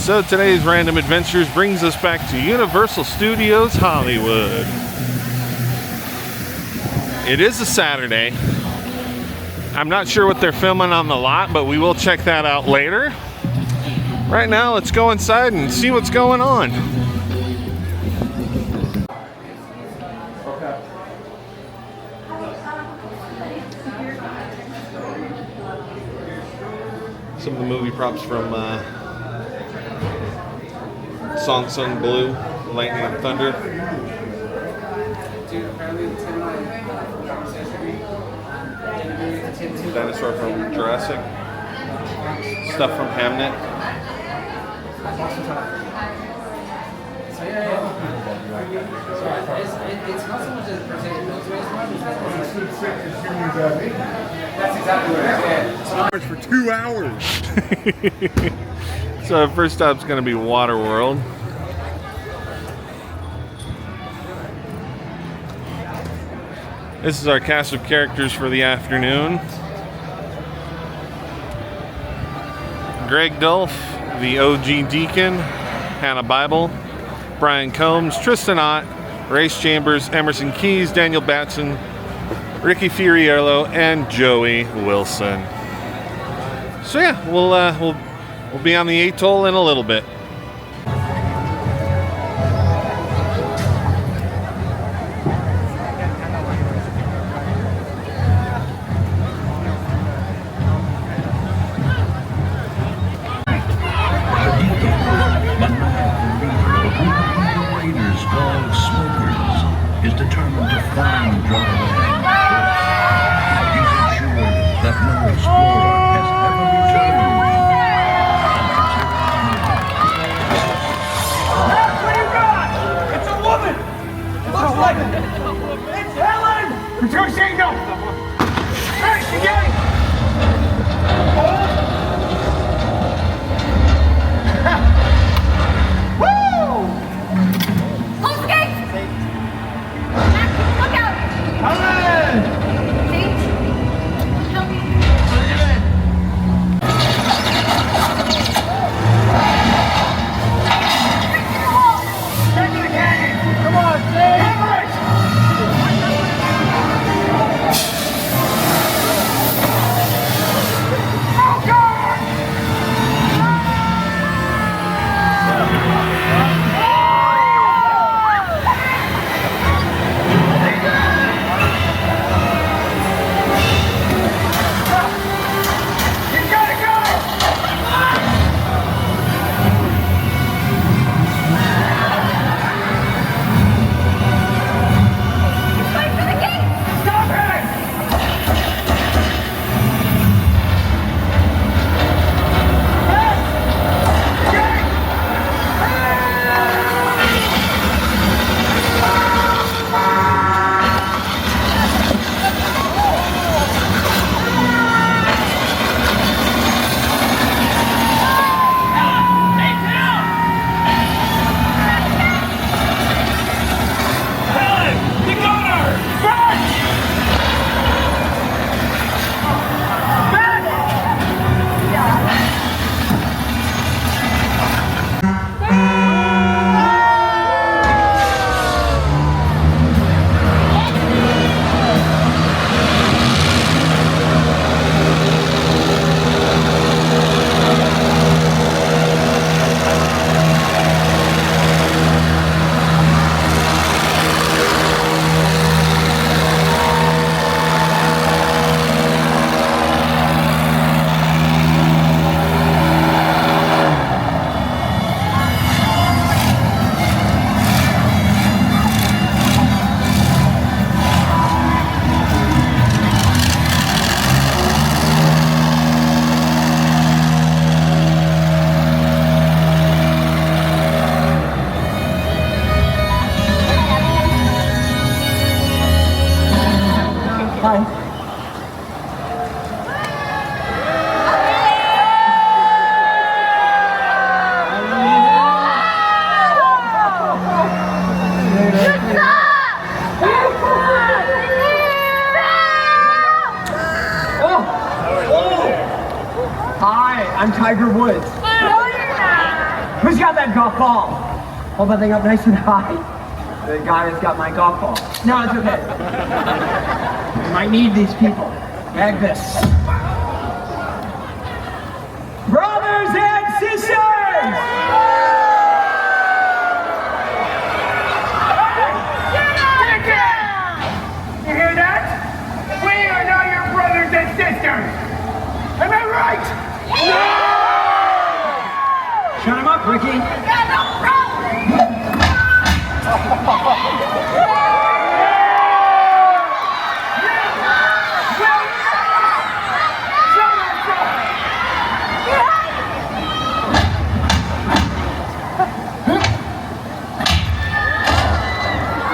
So today's Random Adventures brings us back to Universal Studios Hollywood. It is a Saturday. I'm not sure what they're filming on the lot, but we will check that out later. Right now, let's go inside and see what's going on. Some of the movie props from Song Sung Blue, Lightning and Thunder. Dinosaur from Jurassic. Stuff from Hamnet. It's not so much as per se that's exactly what it is. For 2 hours. So our first stop's going to be Waterworld. This is our cast of characters for the afternoon. Greg Dolph, the OG Deacon, Hannah Bible, Brian Combs, Tristan Ott, Race Chambers, Emerson Keys, Daniel Batson, Ricky Fiorillo, and Joey Wilson. So yeah, we'll be on the atoll in a little bit. Is determined to find dry land first. He's ensured that no explorer has ever returned. That's what you got! It's a woman! It looks like it! It's Helen! Patricingo! Hey, again! Woo! Close the gate! Look out! Helen! Kate, help me. Back to the canyon! Come on, stay! Hammer it! Who's got that golf ball? Hold that thing up nice and high. The guy that's got my golf ball. No, it's okay. We might need these people. Bag this. Brothers and sisters! You hear that? We are now your brothers and sisters. Am I right? Shut him up, Ricky. Yeah, no problem.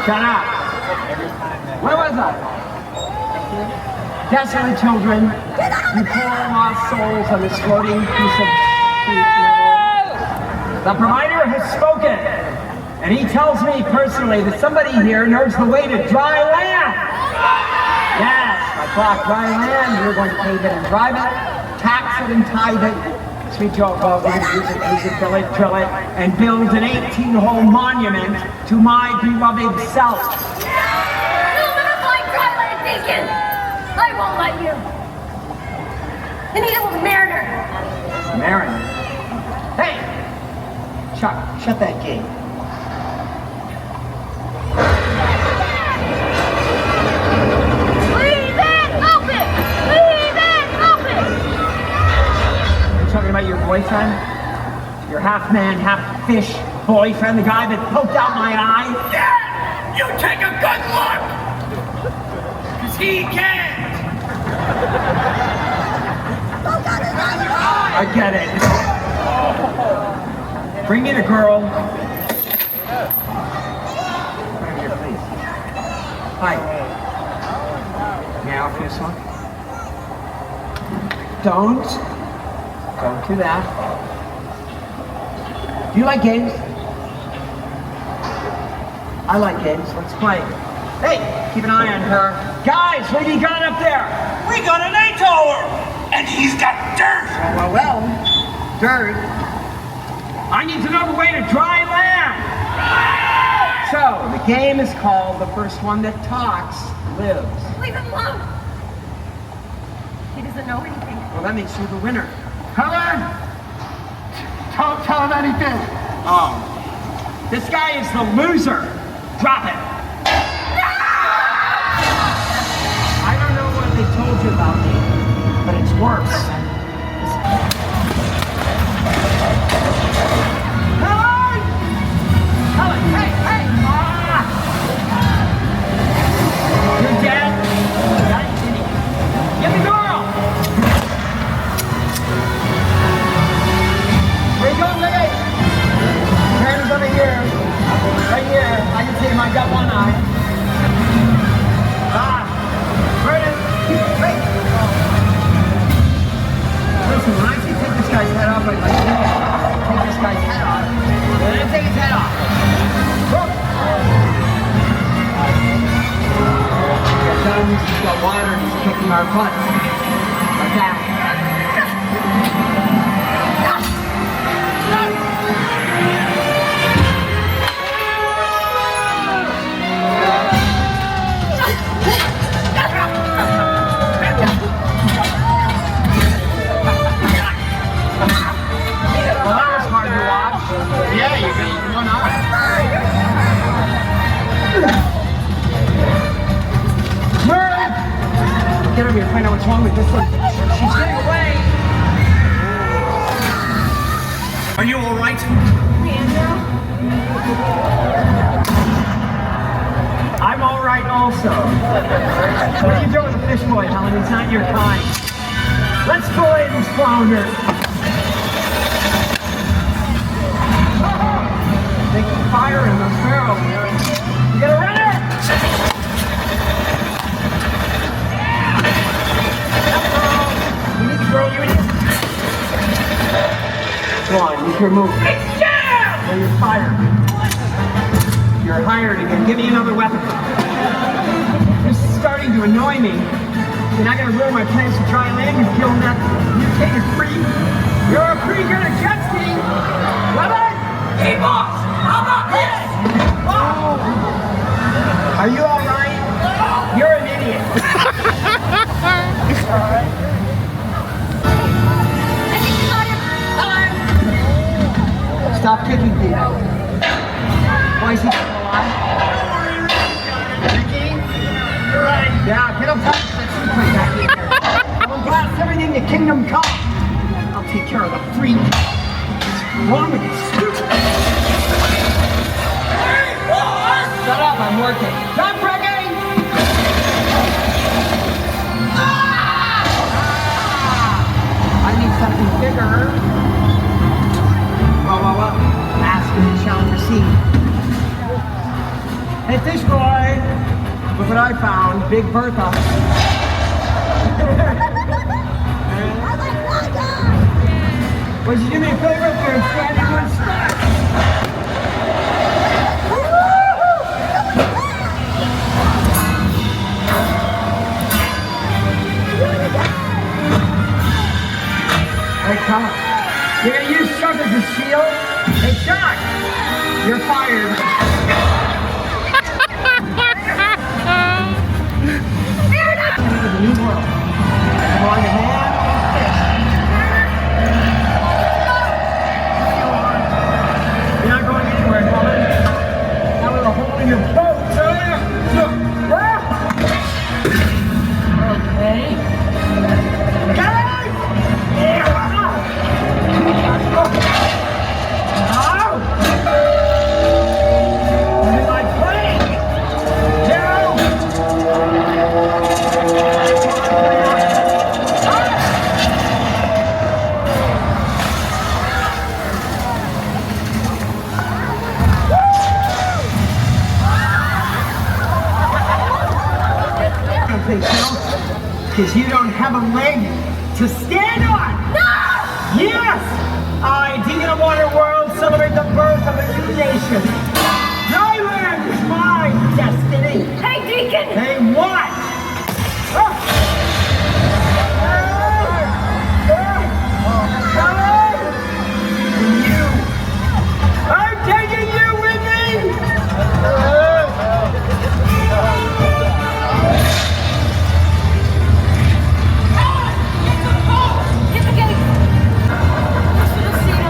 Shut up. Where was I? Desolate children, you poor lost souls on this floating piece of sheet metal. The provider has spoken, and he tells me personally that somebody here knows the way to dry land. Yes, I bought dry land. You're going to pave it and drive it, tax it and tithe it. Sweet Joe, well, we're going to use it, fill it, drill it, and build an 18-hole monument to my beloved self. You'll never find dry land, Deacon. I won't let you. And neither will the Mariner. Mariner? Hey! Chuck, shut that gate. Leave it open! Leave it open! You're talking about your boyfriend? Your half-man, half-fish boyfriend, the guy that poked out my eye? Yeah! You take a good look! Because he can't! I get it. Bring me the girl. Come here, please. Hi. May I offer you a smoke? Don't do that. Do you like games? I like games. Let's play. Hey, keep an eye on her. Guys, what have you got up there? We got an 8-hour! And he's got dirt! Well, dirt. I need to know the way to dry land. So, the game is called The First One That Talks Lives. Leave him alone. He doesn't know anything. Well, that makes you the winner. Helen! Don't tell him anything! Oh. This guy is the loser. Drop it. I don't know what they told you about me, but it's worse. Helen! Helen, hey! Ah! You're dead? Get the girl! Where you going, Lily? Tram is over here. Right here. I can see him. I got one eye. Where is Wait! Listen, when I say take this guy's head off, like take this guy's head off, and then take his head off. Look! He's got guns, he's got water, he's kicking our butts. Like that. Well, that was hard to watch. Yeah, you got one eye. Murray! Get over here, find out what's wrong with this one. She's getting away. Are you alright? I'm all right also. What are you doing with the fish boy, Helen? He's not your kind. Let's fillet this flounder. They can fire in those barrels. You got a runner? You need the girl, you need. Come on, use your move. Or you're fired. You're hired again. Give me another weapon. This is starting to annoy me. You're not going to ruin my plans to dry land. You've killed that mutated free. You're pretty good at jet skiing. Love it? stop kicking people. Why is he still alive? Ricky? You're right. Yeah, get him back to that secret back here. I'll blast everything to Kingdom Come. I'll take care of the freak. What's wrong with you, stupid? Shut up, I'm working. Stop breaking! I need something bigger. Well. Ask and you shall receive. Hey, fish boy. Look what I found. Big Bertha. Would you do me a favor for standing one spot? Hey, come on. You're gonna use Chuck as a shield? Hey, Chuck! You're fired. Into the new world. Come on, man. Fish. You're not going anywhere, woman. Now with a hole in your boat, okay. Guys! Yeah! Because you don't have a leg to stand on! No! Yes! I, Deacon of Waterworld, celebrate the birth of a new nation. Dryland is my destiny. Hey, Deacon! Hey, what? You. I'm taking you with me! Get the gate! You should have seen on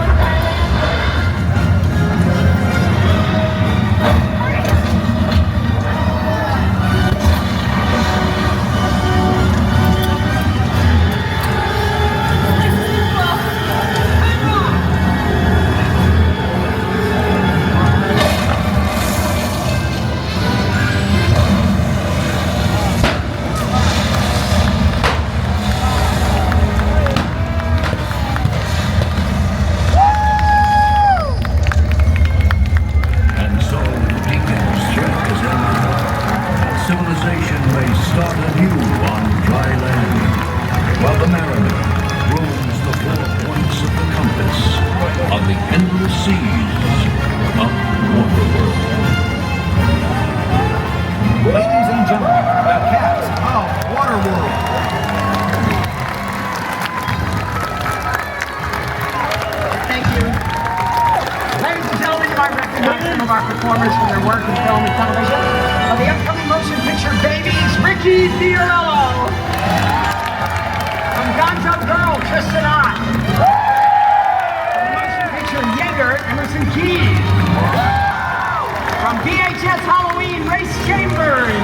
And so Deacon's threat is ended. Civilization may start anew on dry land, while the mariner roams the 4 points of the compass on the endless seas of Waterworld. Ladies and gentlemen, the cast of Waterworld. Thank you. Ladies and gentlemen, you might recognize some of our performers from their work in film and television. Of the upcoming motion picture Babies, Ricky Fiorello. From Guns Up Girl, Tristan Ott. From the motion picture Jaeger, Emerson Keys. From VHS Halloween, Race Chambers.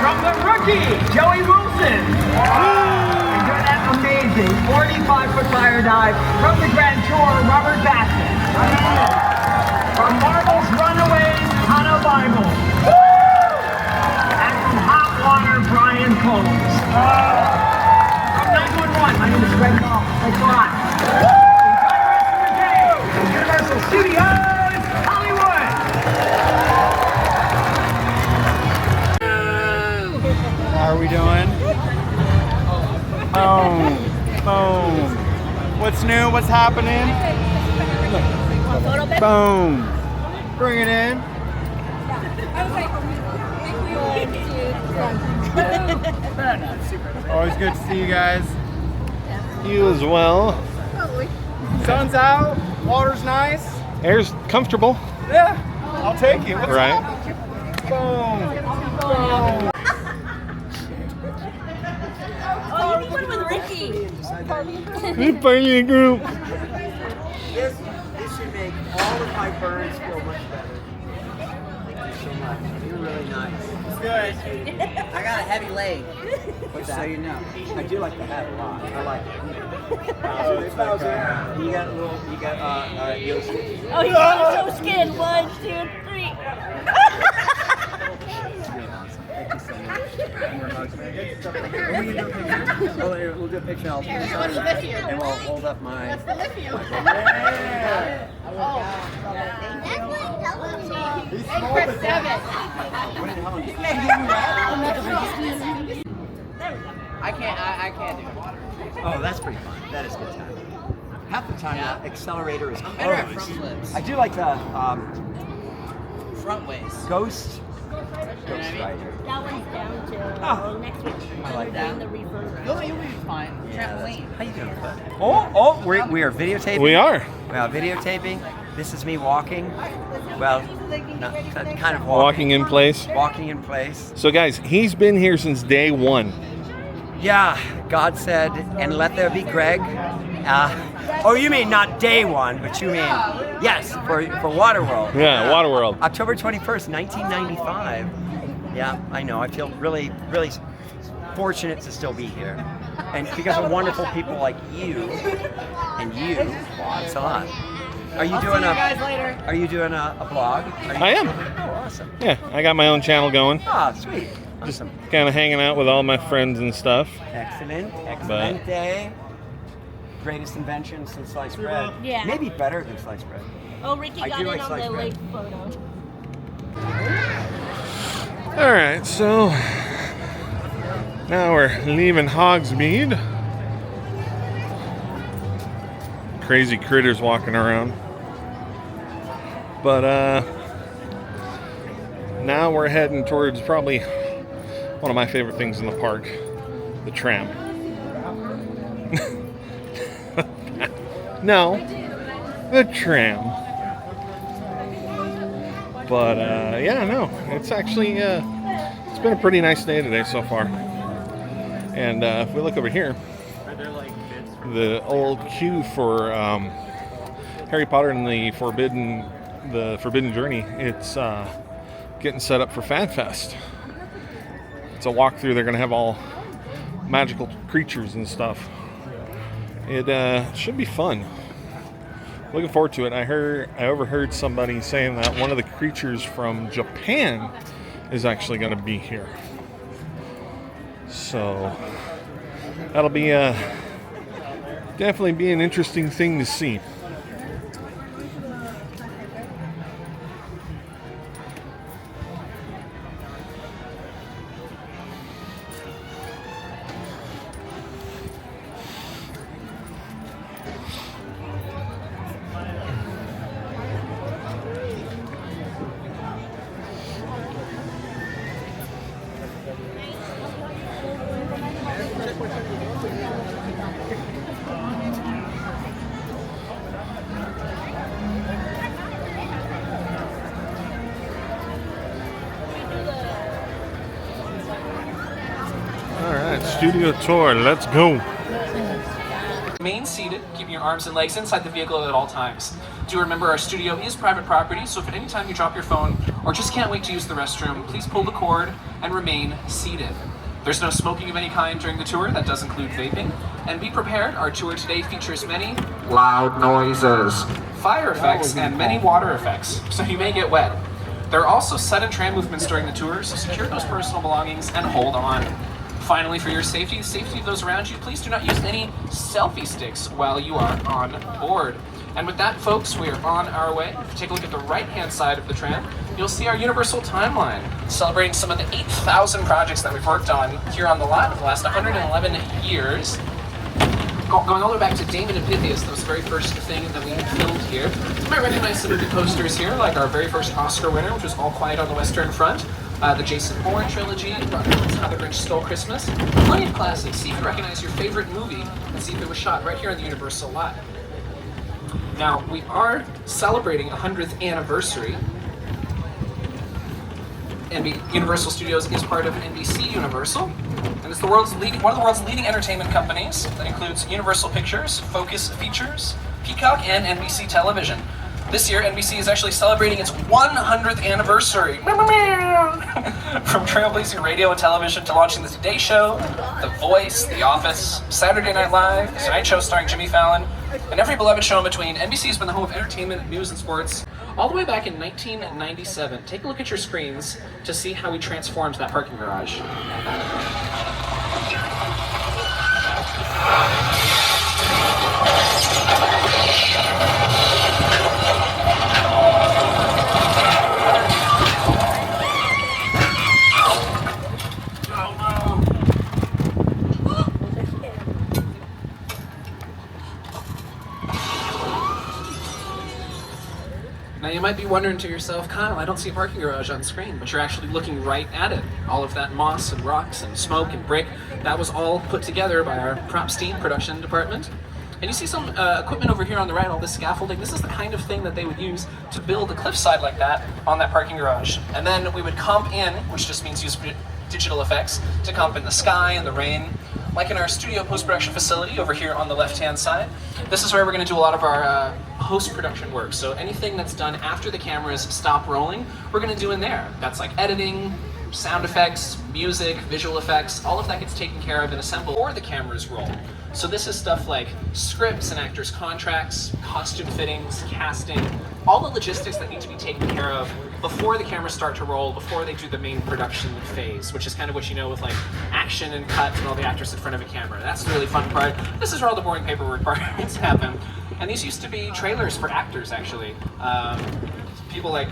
From The Rookie, Joey Wilson. And doing that amazing 45-foot fire dive from the Grand Tour, Robert Bassett. From Marvel's Runaways, Hannah Bible. And from Hot Water, Brian Combs. From 911, my name is Greg Goff. Thanks a lot. Enjoy the rest of the day. Universal Studios, Hollywood. How are we doing? Boom. What's new? What's happening? Boom. Bring it in. Always good to see you guys. You as well. Sun's out. Water's nice. Air's comfortable, Yeah. I'll take it. What's right? up? Boom. Oh, you went with Ricky. Hey, party group. This should make all of my burns feel much better. Thank you so much. You're really nice. It's good. I got a heavy leg. Just so you know. I do like the hat a lot. I like it. You got a little, Yoshi. Oh, he's so skin. 1, 2, 3. Thank you so much. Oh, we'll do a picture. I'll and we'll hold up my. Press 7. I can't do it. Oh, that's pretty fun. That is good time. Half the time, the accelerator is closed. I do like the Front ways. Ghost Rider. That one's down to next week. I like that. The refurb. You'll be fine. Trampoline. How you doing, bud? Oh, we are videotaping. We are. We are videotaping. This is me walking. Well, not, kind of Walking in place. Walking in place. So guys, he's been here since day 1. Yeah, God said, and let there be Greg. Oh, you mean not day 1, but you mean, yes, for Waterworld. Yeah, Waterworld. October 21st, 1995. Yeah, I know. I feel really, really fortunate to still be here. And because of wonderful people like you, and you, it's a lot. Are you doing Are you doing a blog? I am. Oh, awesome. Yeah, I got my own channel going. Ah, sweet. Awesome. Kind of hanging out with all my friends and stuff. Excellent. Excellent day. Greatest invention since sliced bread. Yeah. Maybe better than sliced bread. Oh, Ricky I got do in like on sliced the bread. late photo. All right, so now we're leaving Hogsmeade. Crazy critters walking around. But now we're heading towards probably one of my favorite things in the park, the tram. No, the tram. But yeah, no, it's actually it's been a pretty nice day today so far. And if we look over here, the old queue for Harry Potter and the Forbidden Journey, it's getting set up for FanFest. It's a walkthrough. They're going to have all magical creatures and stuff. It should be fun. Looking forward to it. I overheard somebody saying that one of the creatures from Japan is actually going to be here. So that'll be definitely be an interesting thing to see. Studio tour, let's go. Remain seated, keeping your arms and legs inside the vehicle at all times. Do remember our studio is private property, so if at any time you drop your phone or just can't wait to use the restroom, please pull the cord and remain seated. There's no smoking of any kind during the tour, that does include vaping. And be prepared, our tour today features many loud noises, fire effects, and many water effects, so you may get wet. There are also sudden tram movements during the tour, so secure those personal belongings and hold on. Finally, for your safety, the safety of those around you, please do not use any selfie sticks while you are on board. And with that, folks, we are on our way. If you take a look at the right-hand side of the tram, you'll see our Universal timeline, celebrating some of the 8,000 projects that we've worked on here on the lot in the last 111 years. Going all the way back to Damon and Pythias, that was the very first thing that we filmed here. You might recognize some of the posters here, like our very first Oscar winner, which was All Quiet on the Western Front. The Jason Bourne trilogy, How the Grinch Stole Christmas. Plenty of classics. See if you recognize your favorite movie and see if it was shot right here on the Universal lot. Now, we are celebrating 100th anniversary. Universal Studios is part of NBC Universal, and it's one of the world's leading entertainment companies that includes Universal Pictures, Focus Features, Peacock and NBC television. This year, NBC is actually celebrating its 100th anniversary. From trailblazing radio and television to launching The Today Show, The Voice, The Office, Saturday Night Live, The Tonight Show starring Jimmy Fallon, and every beloved show in between, NBC has been the home of entertainment, news, and sports. All the way back in 1997, take a look at your screens to see how we transformed that parking garage. Now you might be wondering to yourself, Kyle, I don't see a parking garage on screen, but you're actually looking right at it. All of that moss and rocks and smoke and brick, that was all put together by our prop steam production department. And you see some equipment over here on the right, all this scaffolding. This is the kind of thing that they would use to build a cliffside like that on that parking garage. And then we would comp in, which just means use digital effects, to comp in the sky and the rain. Like in our studio post-production facility over here on the left-hand side. This is where we're going to do a lot of our post-production work. So anything that's done after the cameras stop rolling, we're going to do in there. That's like editing, sound effects, music, visual effects, all of that gets taken care of and assembled before the cameras roll. So this is stuff like scripts and actors' contracts, costume fittings, casting, all the logistics that need to be taken care of before the cameras start to roll, before they do the main production phase, which is kind of what you know with like action and cuts and all the actors in front of a camera. That's the really fun part. This is where all the boring paperwork parts happen. And these used to be trailers for actors, actually. People like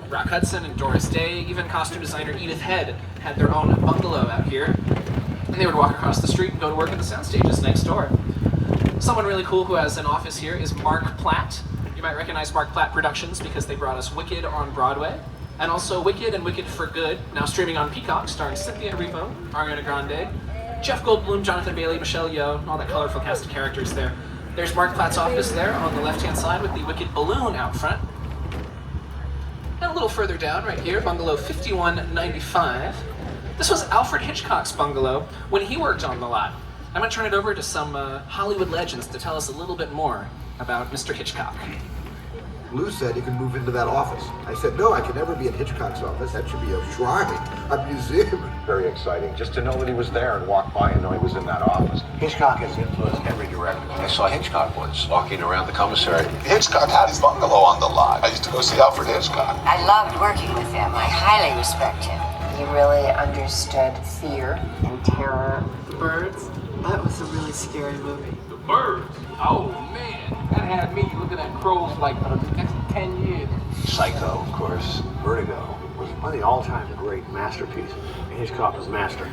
Rock Hudson and Doris Day, even costume designer Edith Head had their own bungalow out here. And they would walk across the street and go to work at the sound stages next door. Someone really cool who has an office here is Mark Platt. You might recognize Mark Platt Productions because they brought us Wicked on Broadway, and also Wicked and Wicked for Good, now streaming on Peacock, starring Cynthia Erivo, Ariana Grande, Jeff Goldblum, Jonathan Bailey, Michelle Yeoh, all that colorful cast of characters there. There's Mark Platt's office there on the left-hand side with the Wicked balloon out front. And a little further down, right here, bungalow 5195. This was Alfred Hitchcock's bungalow when he worked on the lot. I'm going to turn it over to some Hollywood legends to tell us a little bit more about Mr. Hitchcock. Lou said he could move into that office. I said, no, I can never be in Hitchcock's office. That should be a shrine, a museum. Very exciting, just to know that he was there and walk by and know he was in that office. Hitchcock has influenced every director. I saw Hitchcock once walking around the commissary. Hitchcock had his bungalow on the lot. I used to go see Alfred Hitchcock. I loved working with him. I highly respect him. He really understood fear and terror. The Birds? That was a really scary movie. The Birds? Oh, man. That had me looking at crows like for the next 10 years. Psycho, of course. Vertigo was one of the all-time great masterpieces. Hitchcock was master.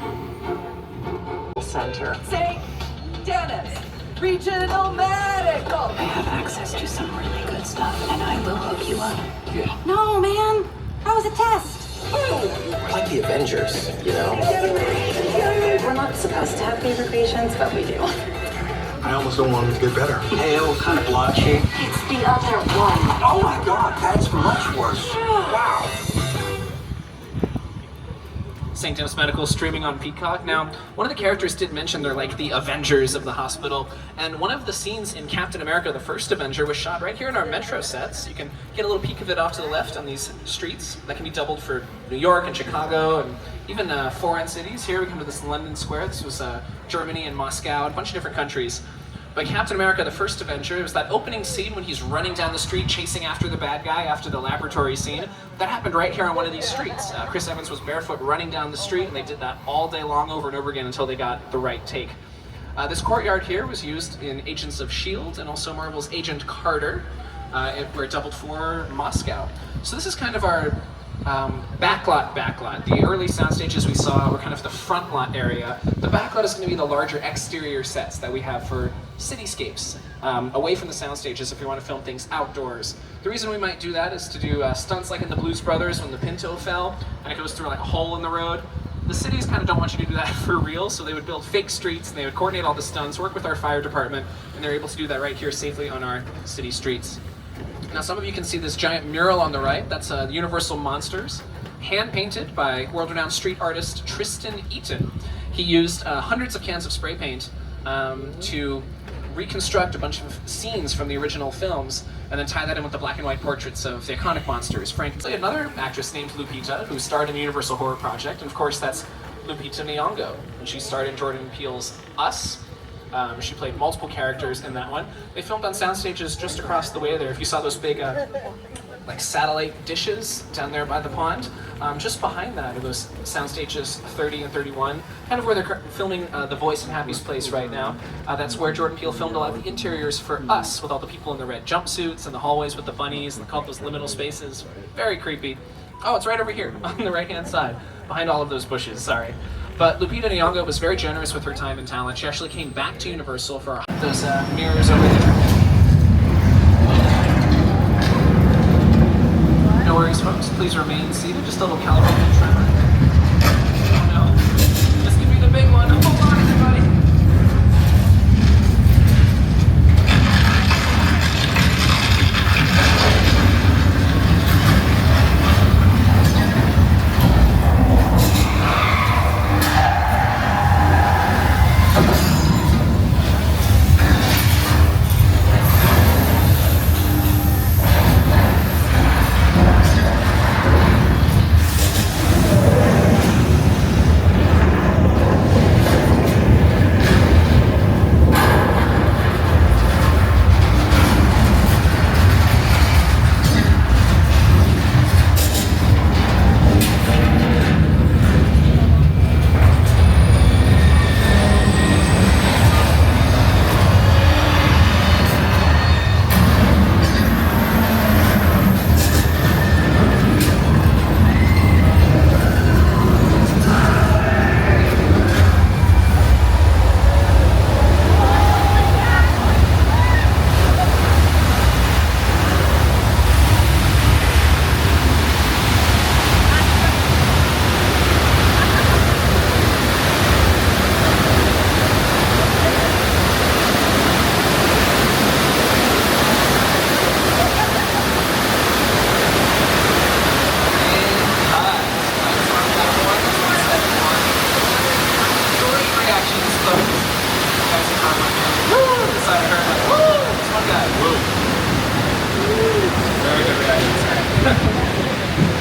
Center. St. Dennis Regional Medical. I have access to some really good stuff, and I will hook you up. Yeah. No, man. That was a test. Like the Avengers, you know? We're not supposed to have favorite patients, but we do. I almost don't want him to get better. Pale, kind of blotchy. It's the other one. Oh my God, that's much worse. Wow. St. Dennis Medical streaming on Peacock. Now, one of the characters did mention they're like the Avengers of the hospital, and one of the scenes in Captain America, the First Avenger, was shot right here in our metro sets. You can get a little peek of it off to the left on these streets. That can be doubled for New York and Chicago and even foreign cities. Here we come to this London Square. This was Germany and Moscow, a bunch of different countries. But Captain America, the First Avenger, it was that opening scene when he's running down the street chasing after the bad guy after the laboratory scene. That happened right here on one of these streets. Chris Evans was barefoot running down the street, and they did that all day long over and over again until they got the right take. This courtyard here was used in Agents of S.H.I.E.L.D. and also Marvel's Agent Carter, where it doubled for Moscow. So this is kind of our backlot. The early sound stages we saw were kind of the front lot area. The backlot is going to be the larger exterior sets that we have for cityscapes, away from the sound stages if we want to film things outdoors. The reason we might do that is to do stunts like in the Blues Brothers when the Pinto fell and it goes through like a hole in the road. The cities kind of don't want you to do that for real, so they would build fake streets and they would coordinate all the stunts, work with our fire department, and they're able to do that right here safely on our city streets. Now some of you can see this giant mural on the right. That's the Universal Monsters, hand-painted by world-renowned street artist Tristan Eaton. He used hundreds of cans of spray paint to reconstruct a bunch of scenes from the original films and then tie that in with the black and white portraits of the iconic monsters. Frankenstein. Another actress named Lupita, who starred in the Universal Horror Project, and of course that's Lupita Nyong'o, and she starred in Jordan Peele's Us. She played multiple characters in that one. They filmed on sound stages just across the way there. If you saw those big like satellite dishes down there by the pond, just behind that are those sound stages 30 and 31, kind of where they're filming The Voice and Happy's Place right now. That's where Jordan Peele filmed a lot of the interiors for Us, with all the people in the red jumpsuits and the hallways with the bunnies and they call those liminal spaces. Very creepy. Oh, it's right over here on the right-hand side, behind all of those bushes, sorry. But Lupita Nyong'o was very generous with her time and talent. She actually came back to Universal for those mirrors over there. No worries, folks. Please remain seated. Just a little California tremor. Oh no. This could be the big one. Hold on, everybody.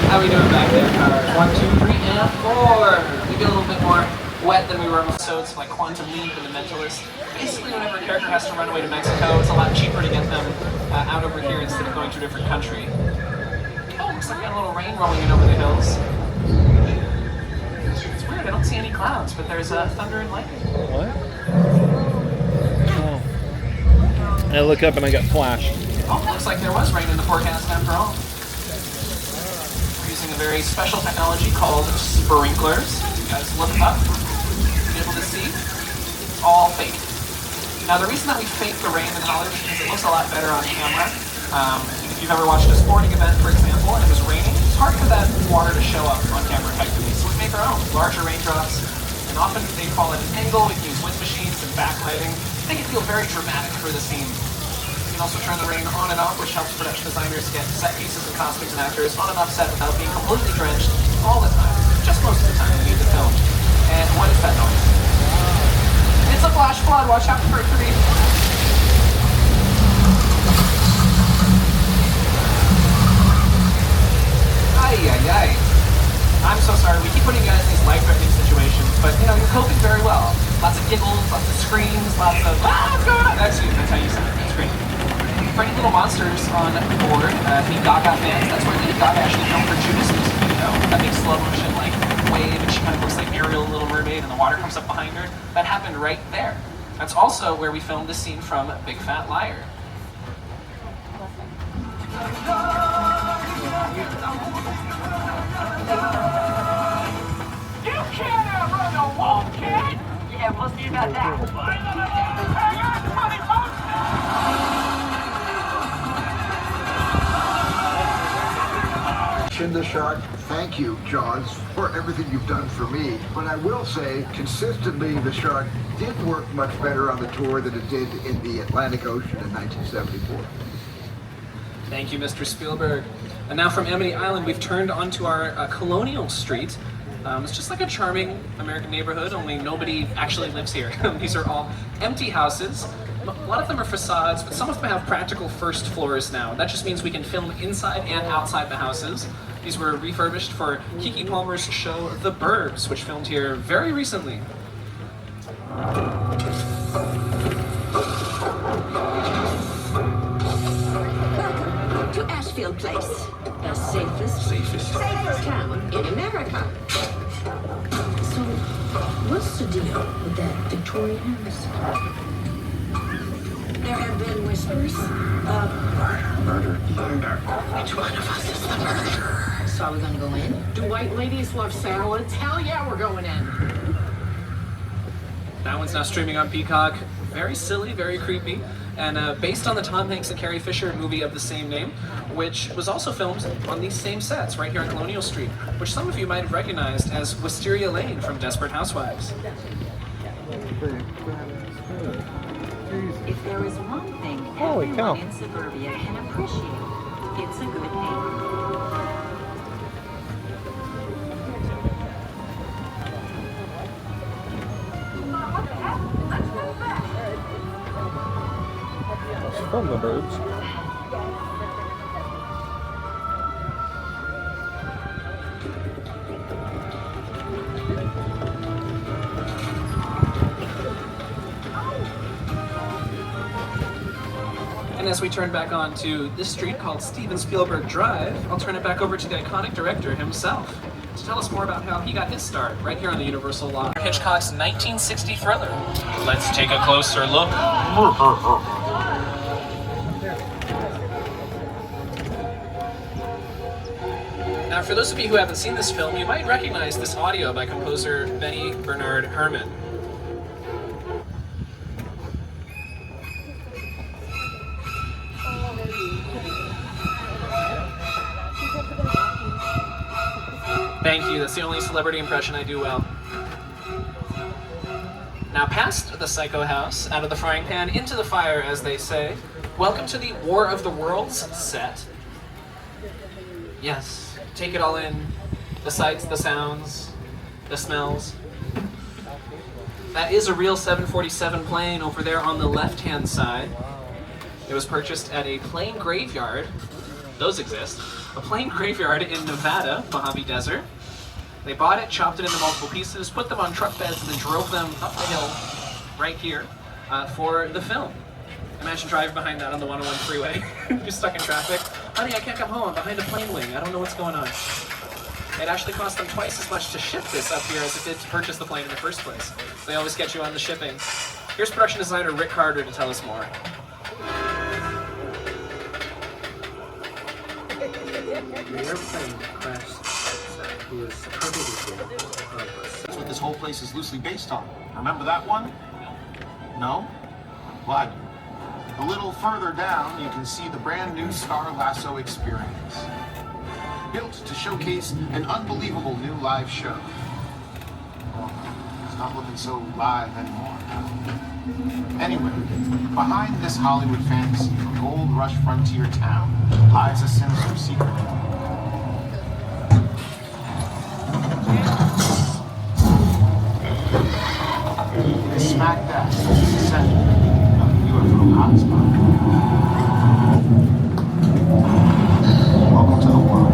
How we doing back there, cars? 1, 2, 3, and 4. Maybe a little bit more wet than we were in episodes like Quantum Leap and The Mentalist. Basically, whenever a character has to run away to Mexico, it's a lot cheaper to get them out over here instead of going to a different country. Oh, looks like we got a little rain rolling in over the hills. It's weird, I don't see any clouds, but there's thunder and lightning. What? Oh. I look up and I got flash. Oh, looks like there was rain in the forecast after all. Using a very special technology called sprinklers. You guys look up, you'll be able to see. It's all fake. Now the reason that we fake the rain in college is because it looks a lot better on camera. If you've ever watched a sporting event, for example, and it was raining, it's hard for that water to show up on camera effectively. So we make our own larger raindrops, and often they fall at an angle. We can use wind machines and backlighting to make it feel very dramatic for the scene. You can also turn the rain on and off, which helps production designers get set pieces and costumes and actors on and off set without being completely drenched all the time. Just most of the time we need to film. And what is that noise? It's a flash flood. Watch out for it to be. Ay, ay, ay. I'm so sorry. We keep putting you guys in these life-threatening situations, but you know, you're coping very well. Lots of giggles, lots of screams, lots of what's going on? That's you. That's how you sound. That's great. Pretty little monsters on board. Lady Gaga fans. That's where Lady Gaga actually filmed for Judas music video. That big slow motion like wave, and she kind of looks like Ariel, Little Mermaid, and the water comes up behind her. That happened right there. That's also where we filmed this scene from Big Fat Liar. You can't outrun a wall, kid! Yeah, we'll see about that. Hang on, money, The shot. Thank you, Jaws, for everything you've done for me. But I will say, consistently, the shark did work much better on the tour than it did in the Atlantic Ocean in 1974. Thank you, Mr. Spielberg. And now from Amity Island, we've turned onto our Colonial Street. It's just like a charming American neighborhood, only nobody actually lives here. These are all empty houses. A lot of them are facades, but some of them have practical first floors now. That just means we can film inside and outside the houses. These were refurbished for Keke Palmer's show The Burbs, which filmed here very recently. Welcome to Ashfield Place, the safest town in America. So, what's the deal with that Victorian house? There have been whispers of murder. Which one of us is the murderer? So are we gonna go in? Do white ladies love salads? Hell yeah, we're going in. That one's now streaming on Peacock. Very silly, very creepy, and based on the Tom Hanks and Carrie Fisher movie of the same name, which was also filmed on these same sets right here on Colonial Street, which some of you might have recognized as Wisteria Lane from Desperate Housewives. If there is one thing Holy cow. everyone in suburbia can appreciate, it's a good neighbor. From the birds. And as we turn back onto this street called Steven Spielberg Drive, I'll turn it back over to the iconic director himself to tell us more about how he got his start right here on the Universal lot. Hitchcock's 1960 thriller. Let's take a closer look. Now, for those of you who haven't seen this film, you might recognize this audio by composer Benny Bernard Herrmann. Thank you, that's the only celebrity impression I do well. Now, past the Psycho House, out of the frying pan, into the fire, as they say. Welcome to the War of the Worlds set. Yes, take it all in. The sights, the sounds, the smells. That is a real 747 plane over there on the left-hand side. It was purchased at a plane graveyard. Those exist. A plane graveyard in Nevada, Mojave Desert. They bought it, chopped it into multiple pieces, put them on truck beds, and then drove them up the hill right here for the film. Imagine driving behind that on the 101 freeway. You're stuck in traffic. Honey, I can't come home. I'm behind a plane wing. I don't know what's going on. It actually cost them twice as much to ship this up here as it did to purchase the plane in the first place. They always get you on the shipping. Here's production designer Rick Carter to tell us more. The airplane crash was That's what this whole place is loosely based on. Remember that one? No? Well, a little further down, you can see the brand new Star Lasso experience. Built to showcase an unbelievable new live show. Well, it's not looking so live anymore. Anyway, behind this Hollywood fantasy of gold rush frontier town lies a sinister secret. Smack dab in the center of the UFO hotspot. Welcome to the world.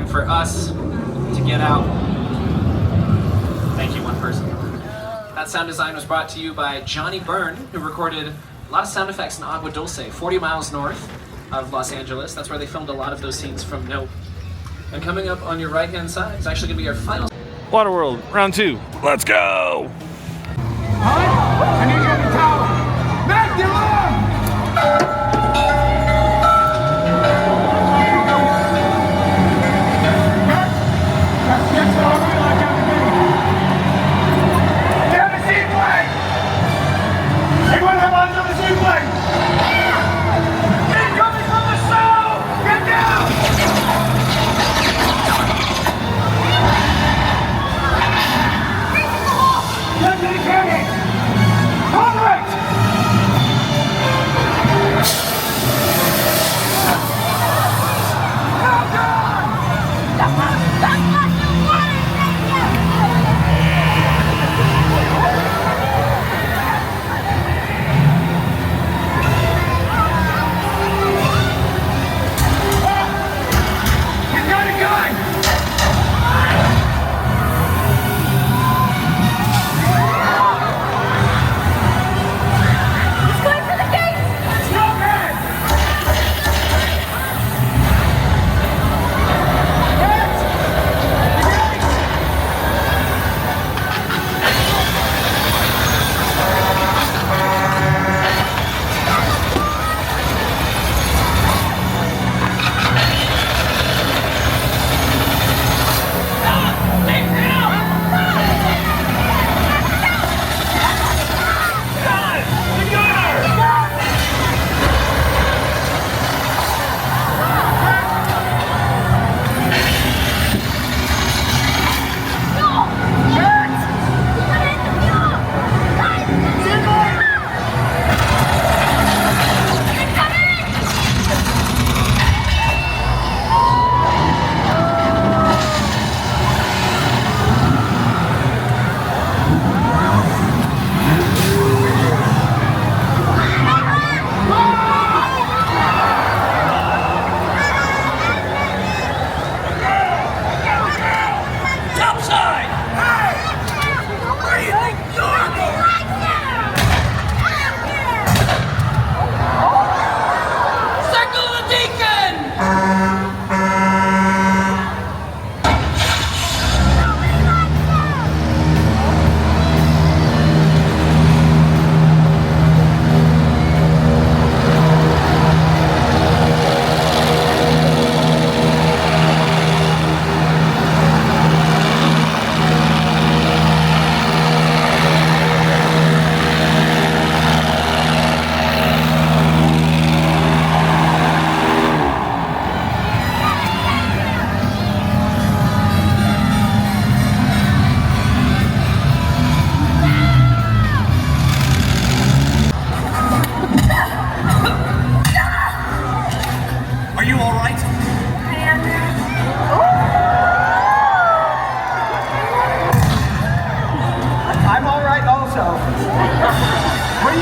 For us to get out. Thank you, one person. That sound design was brought to you by Johnny Byrne, who recorded a lot of sound effects in Agua Dulce, 40 miles north of Los Angeles. That's where they filmed a lot of those scenes from Nope. And coming up on your right-hand side is actually going to be our final... Waterworld, round 2. Let's go! I need you on the tower. Back your arm!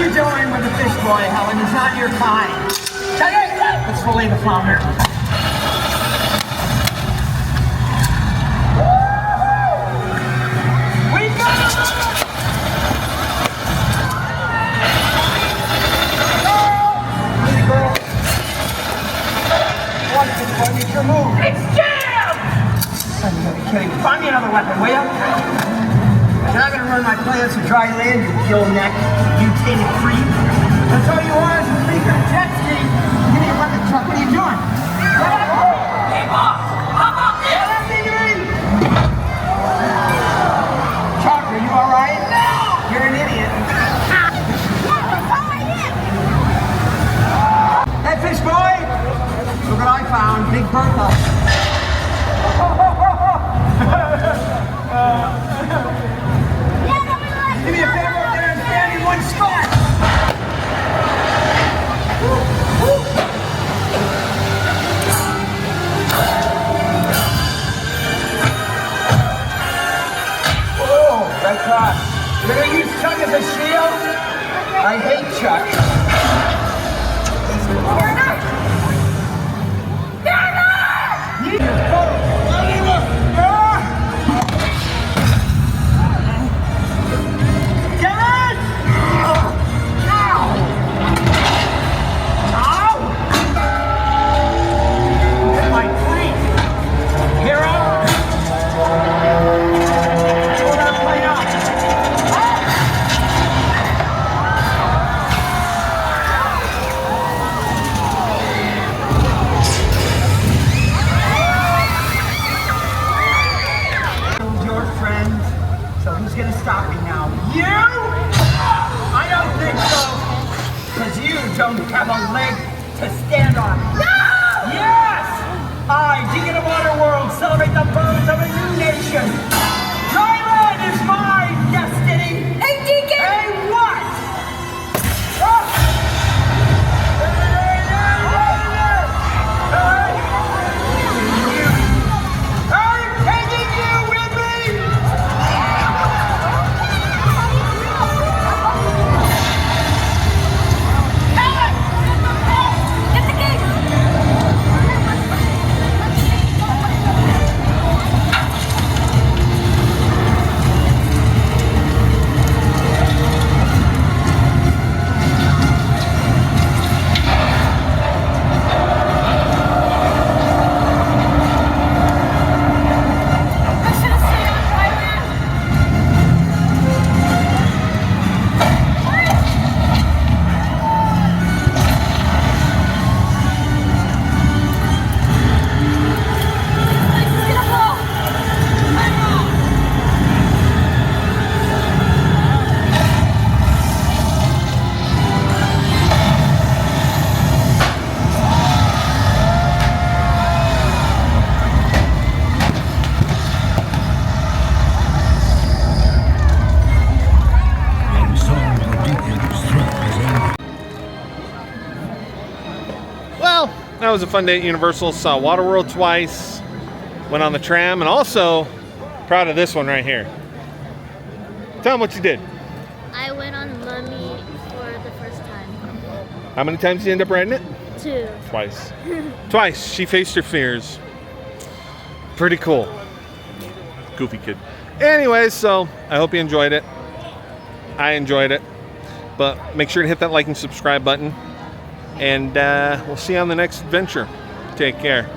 you doing with the fish boy, Helen? He's not your kind. Shut it! Let's fillet the flounder. We got it! Girl! What is this, boy? It's your move. It's jam! You gotta be kidding. Find me another weapon, will ya? You're not gonna ruin my plans for dry land, you gill neck, mutated creep. That's all you are is a freak of jet ski. Give me a weapon, Chuck. What are you doing? Hey, boss! How about this? Chuck, are you alright? No! You're an idiot. Hey, fish boy! Look what I found. Big Bertha. Give me a favor over there and stand in one spot. Oh, right cross. You're gonna use Chuck as a shield? I hate Chuck. Stop me now. You? I don't think so. Because you don't have a leg to stand on. No! Yes! I, Deacon of Waterworld, celebrate the birth of a new nation. Dryland is my destiny. Hey, Deacon! Hey, what? Oh! I'm taking you with me! That was a fun day at Universal. Saw Waterworld twice, went on the tram, and also proud of this one right here. Tell them what you did. I went on Mummy for the first time. How many times did you end up riding it? 2. Twice. Twice. She faced her fears. Pretty cool. Goofy kid. Anyways, so I hope you enjoyed it. I enjoyed it. But make sure to hit that like and subscribe button. And we'll see you on the next adventure. Take care.